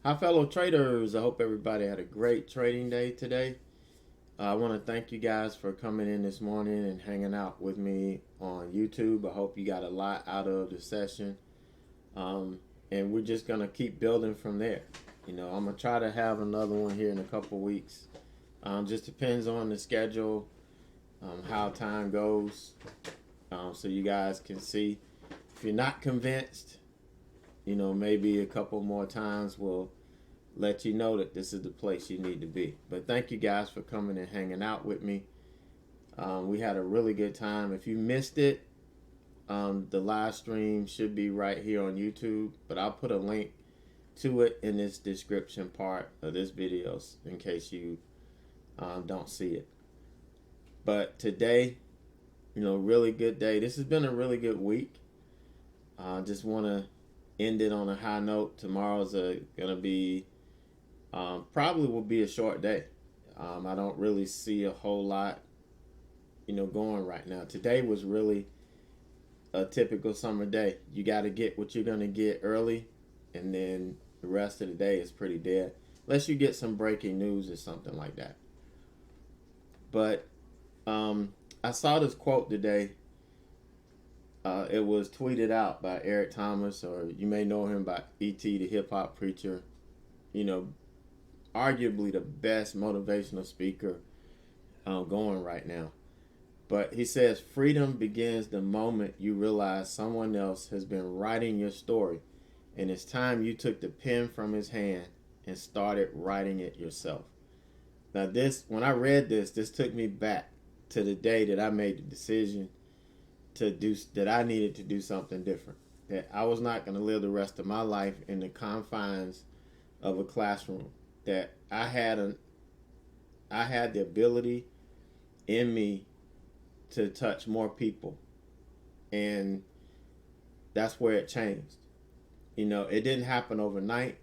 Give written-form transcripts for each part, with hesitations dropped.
Hi, fellow traders. I hope everybody had a great trading day today. I want to thank you guys for coming in this morning and hanging out with me on YouTube. I hope you got a lot out of the session. And we're just going to keep building from there. I'm going to try to have another one here in a couple weeks. Just depends on the schedule, how time goes, so you guys can see. If you're not convinced, maybe a couple more times will let you know that this is the place you need to be. But thank you guys for coming and hanging out with me. We had a really good time. If you missed it, the live stream should be right here on YouTube, but I'll put a link to it in this description part of this video in case you don't see it. But today, really good day. This has been a really good week. I just want to end it on a high note. Tomorrow's gonna be probably will be a short day. I don't really see a whole lot, going right now. Today was really a typical summer day. You got to get what you're gonna get early, and then the rest of the day is pretty dead, unless you get some breaking news or something like that. But I saw this quote today. It was tweeted out by Eric Thomas, or you may know him by E.T. the hip hop preacher. Arguably the best motivational speaker going right now. But he says, freedom begins the moment you realize someone else has been writing your story, and it's time you took the pen from his hand and started writing it yourself. Now when I read this took me back to the day that I made the decision that I needed to do something different. That I was not going to live the rest of my life in the confines of a classroom. That I had the ability in me to touch more people, and that's where it changed. It didn't happen overnight.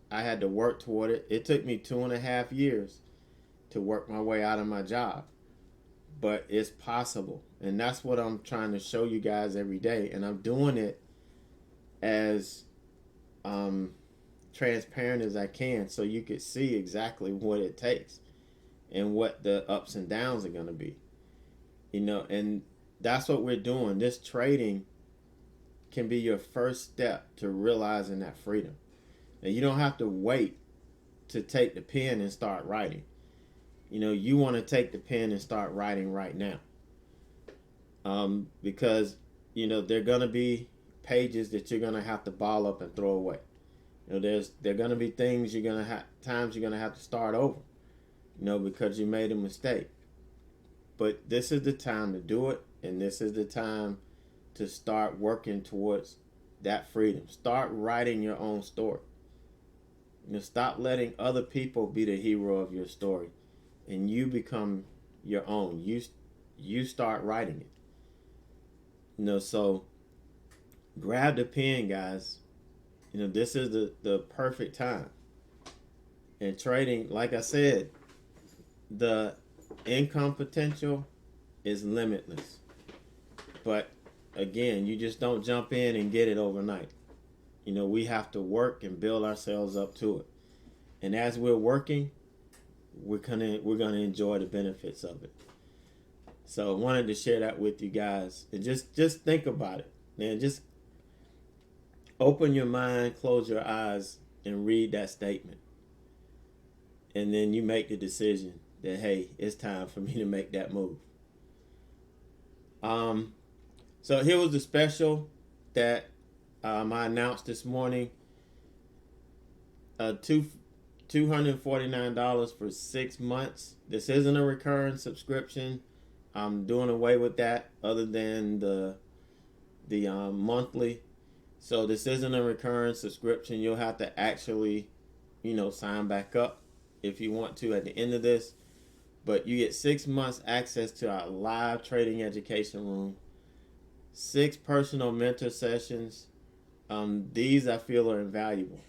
I had to work toward it. It took me 2.5 years to work my way out of my job, but it's possible, and that's what I'm trying to show you guys every day. And I'm doing it as transparent as I can, so you could see exactly what it takes and what the ups and downs are going to be. And that's what we're doing. This trading can be your first step to realizing that freedom. Now, you don't have to wait to take the pen and start writing. You want to take the pen and start writing right now. Because there are going to be pages that you're going to have to ball up and throw away. There are going to be times you're going to have to start over, because you made a mistake. But this is the time to do it, and this is the time to start working towards that freedom. Start writing your own story. Stop letting other people be the hero of your story, and you become your own. You start writing it. So grab the pen, guys. This is the perfect time. And trading, like I said, the income potential is limitless. But again, you just don't jump in and get it overnight. We have to work and build ourselves up to it. And as we're working, we're gonna enjoy the benefits of it. So I wanted to share that with you guys. And just think about it. Man, just open your mind, close your eyes, and read that statement. And then you make the decision that, hey, it's time for me to make that move. So here was the special that I announced this morning. $249 for 6 months. This isn't a recurring subscription. I'm doing away with that, other than the monthly. So this isn't a recurring subscription. You'll have to actually, sign back up if you want to at the end of this. But you get 6 months access to our live trading education room, 6 personal mentor sessions. These I feel are invaluable,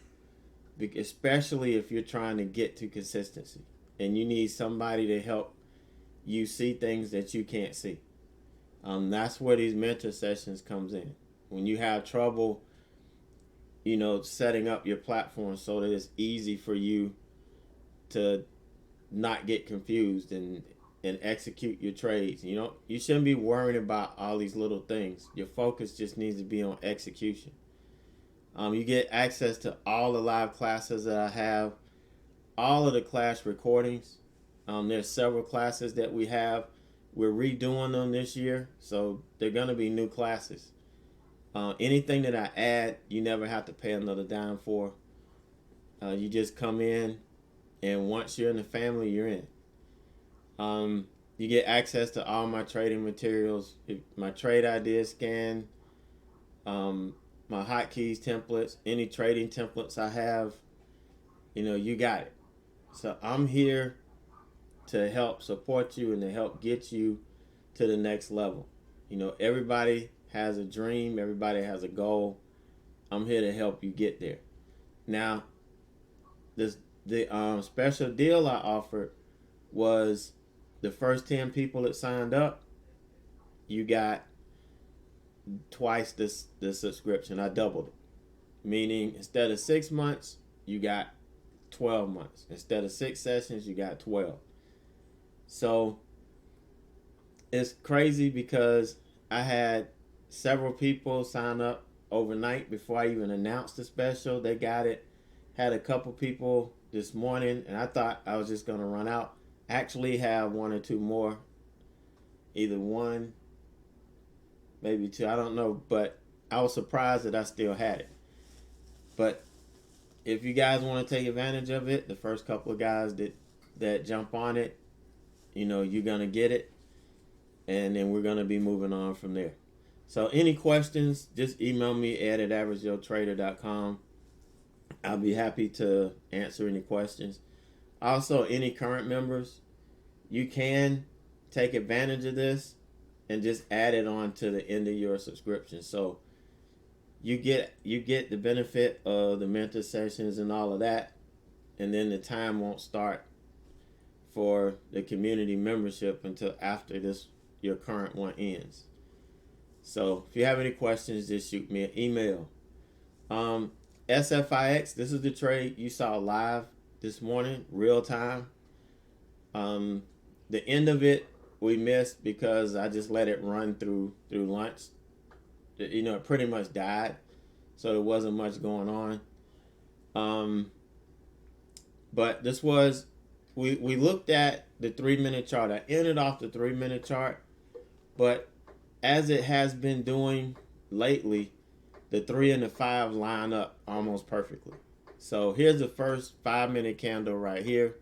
especially if you're trying to get to consistency and you need somebody to help you see things that you can't see. That's where these mentor sessions comes in. When you have trouble setting up your platform so that it's easy for you to not get confused and execute your trades. You shouldn't be worrying about all these little things. Your focus just needs to be on execution. You get access to all the live classes that I have, all of the class recordings. There's several classes that we have. We're redoing them this year, so they're going to be new classes. Anything that I add, you never have to pay another dime for. You just come in, and once you're in the family, you're in. You get access to all my trading materials, my trade idea scan, my hotkeys templates, any trading templates I have. You got it. So I'm here to help support you and to help get you to the next level. Everybody has a dream. Everybody has a goal. I'm here to help you get there. Now, the special deal I offered was the first 10 people that signed up, you got twice the subscription. I doubled it. Meaning, instead of 6 months, you got 12 months. Instead of 6 sessions, you got 12. So it's crazy because I had several people sign up overnight before I even announced the special. They got it. Had a couple people this morning, and I thought I was just going to run out. Actually have 1 or 2 more. Either 1, maybe 2. I don't know, but I was surprised that I still had it. But if you guys want to take advantage of it, the first couple of guys that jump on it, you're going to get it. And then we're going to be moving on from there. So any questions, just email me, ed@averagejoetrader.com. I'll be happy to answer any questions. Also, any current members, you can take advantage of this and just add it on to the end of your subscription. So you get the benefit of the mentor sessions and all of that, and then the time won't start for the community membership until after your current one ends. So if you have any questions, just shoot me an email. SFIX, this is the trade you saw live this morning, real time. The end of it we missed because I just let it run through lunch. It pretty much died, so there wasn't much going on. But this was, we looked at the 3-minute chart. I ended off the 3-minute chart, but as it has been doing lately, the 3 and the 5 line up almost perfectly. So here's the first 5-minute candle right here.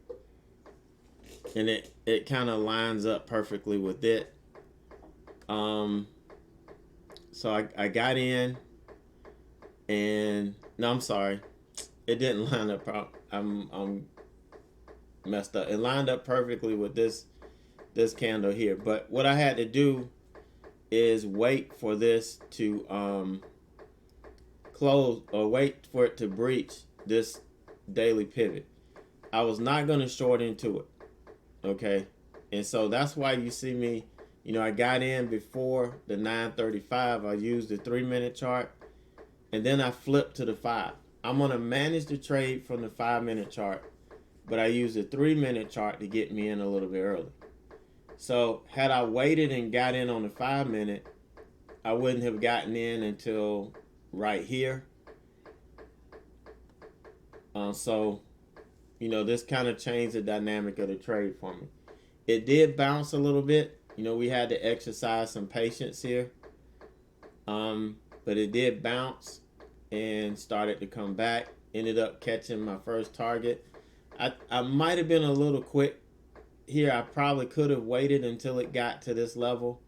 And it kind of lines up perfectly with it. So I got in, and no, I'm sorry. It didn't line up. I'm messed up. It lined up perfectly with this candle here. But what I had to do is wait for this to close, or wait for it to breach this daily pivot. I was not going to short into it. Okay. And so that's why you see me, I got in before the 9:35. I used the 3-minute chart, and then I flipped to the 5. I'm going to manage the trade from the 5-minute chart, but I used the 3-minute chart to get me in a little bit early. So had I waited and got in on the 5-minute, I wouldn't have gotten in until right here. So this kind of changed the dynamic of the trade for me. It did bounce a little bit. We had to exercise some patience here. But it did bounce and started to come back. Ended up catching my first target. I might have been a little quick here. I probably could have waited until it got to this level.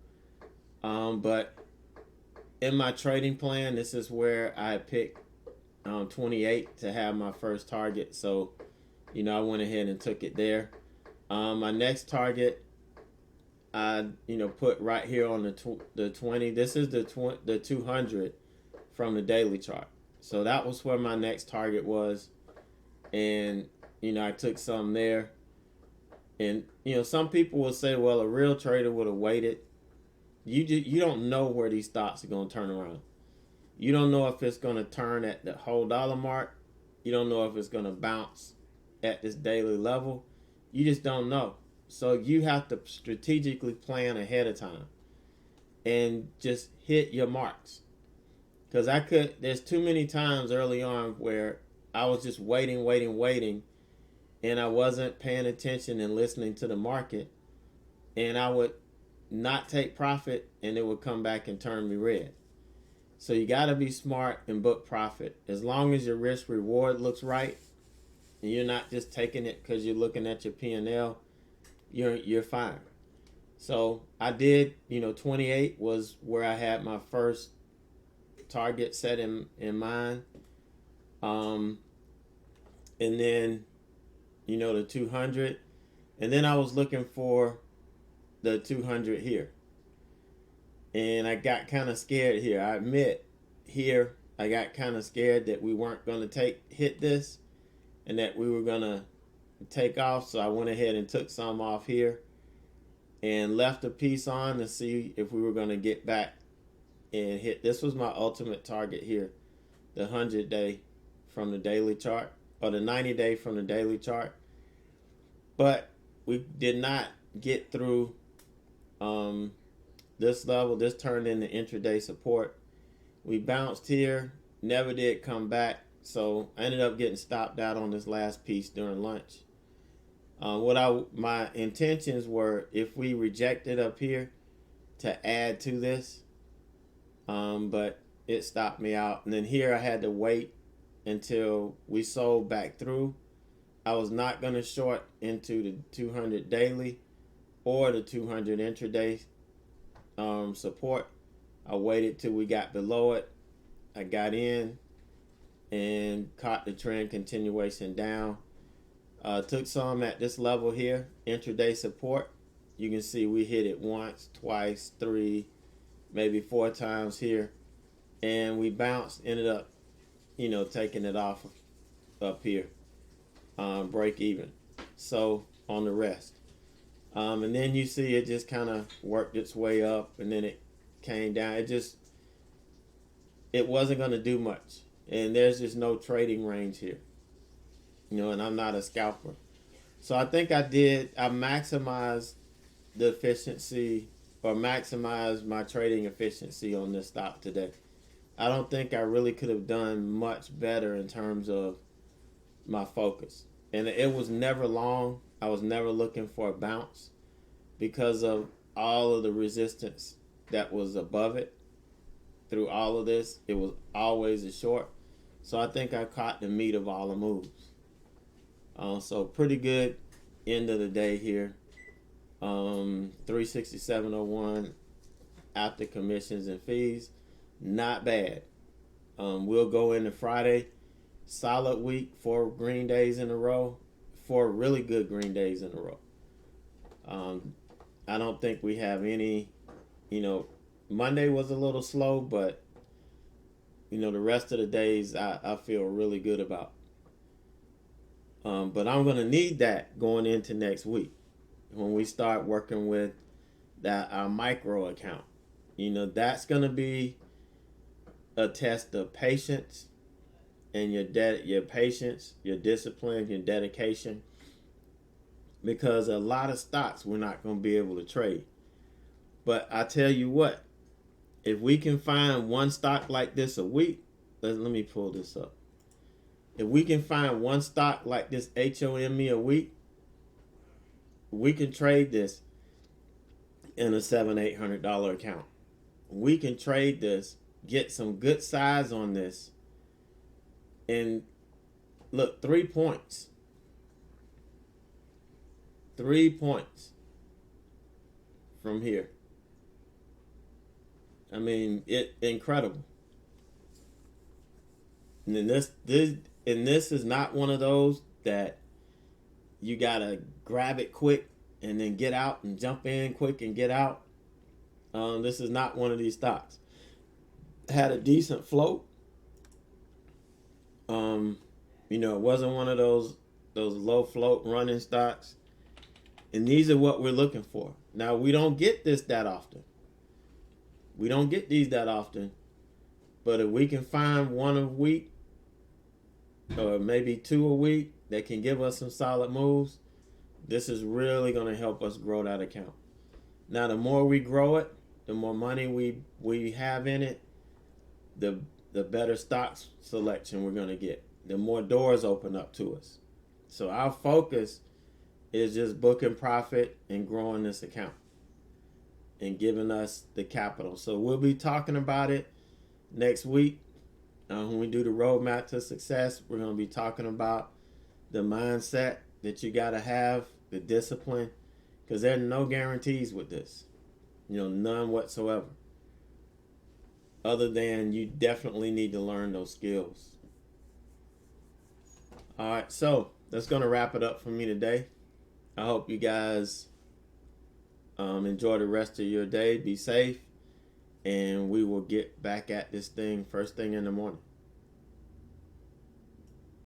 But in my trading plan, this is where I picked 28 to have my first target. So, I went ahead and took it there. My next target, I put right here on the 20. This is the 200 from the daily chart. So that was where my next target was, and I took some there. And some people will say, well, a real trader would have waited. You don't know where these stocks are going to turn around. You don't know if it's going to turn at the whole dollar mark. You don't know if it's going to bounce at this daily level. You just don't know. So you have to strategically plan ahead of time and just hit your marks. Because there's too many times early on where I was just waiting, and I wasn't paying attention and listening to the market, and I would not take profit, and it would come back and turn me red. So you got to be smart and book profit. As long as your risk reward looks right, and you're not just taking it because you're looking at your P&L, you're fine. So I did, 28 was where I had my first target set in mind. And then, the 200. And then I was looking for the 200 here. And I got kind of scared here. I admit, here, I got kind of scared that we weren't going to hit this and that we were going to take off. So I went ahead and took some off here and left a piece on to see if we were going to get back and hit. This was my ultimate target here, the 100-day from the daily chart, or the 90-day from the daily chart. But we did not get through this level. This turned into intraday support. We bounced here, never did come back. So I ended up getting stopped out on this last piece during lunch. My intentions were, if we rejected up here, to add to this, but it stopped me out. And then here I had to wait until we sold back through. I was not going to short into the 200 daily or the 200 intraday support. I waited till we got below it. I got in and caught the trend continuation down. Took some at this level here, intraday support. You can see we hit it once, twice, 3, maybe 4 times here. And we bounced, ended up, taking it off up here, break even. So on the rest. And then you see it just kind of worked its way up, and then it came down. It wasn't going to do much. And there's just no trading range here. And I'm not a scalper. So I think I maximized the efficiency, or maximized my trading efficiency on this stock today. I don't think I really could have done much better in terms of my focus. And it was never long. I was never looking for a bounce because of all of the resistance that was above it. Through all of this, it was always a short. So I think I caught the meat of all the moves. So pretty good end of the day here. 367.01 after commissions and fees. Not bad. We'll go into Friday. Solid week, 4 green days in a row. 4 really good green days in a row. I don't think we have any, Monday was a little slow, but, the rest of the days I feel really good about. But I'm going to need that going into next week when we start working with our micro account. That's going to be a test of patience and your patience, your discipline, your dedication. Because a lot of stocks we're not going to be able to trade. But I tell you what, if we can find one stock like this a week, let me pull this up. If we can find one stock like this HOME a week, we can trade this in a $700-800 account. We can trade this, get some good size on this, and look, 3 points. 3 points from here. I mean, incredible. And then this is not one of those that you gotta grab it quick and then get out and jump in quick and get out. This is not one of these stocks. Had a decent float. It wasn't one of those low float running stocks. And these are what we're looking for. Now, we don't get this that often. We don't get these that often. But if we can find one a week or maybe two a week that can give us some solid moves, this is really going to help us grow that account. Now, the more we grow it, the more money we have in it, the better stocks selection we're going to get. The more doors open up to us. So our focus is just booking profit and growing this account and giving us the capital. So we'll be talking about it next week. When we do the roadmap to success, we're going to be talking about the mindset that you got to have, the discipline, because there are no guarantees with this. None whatsoever. Other than you definitely need to learn those skills. All right, so that's going to wrap it up for me today. I hope you guys enjoy the rest of your day. Be safe. And we will get back at this thing first thing in the morning.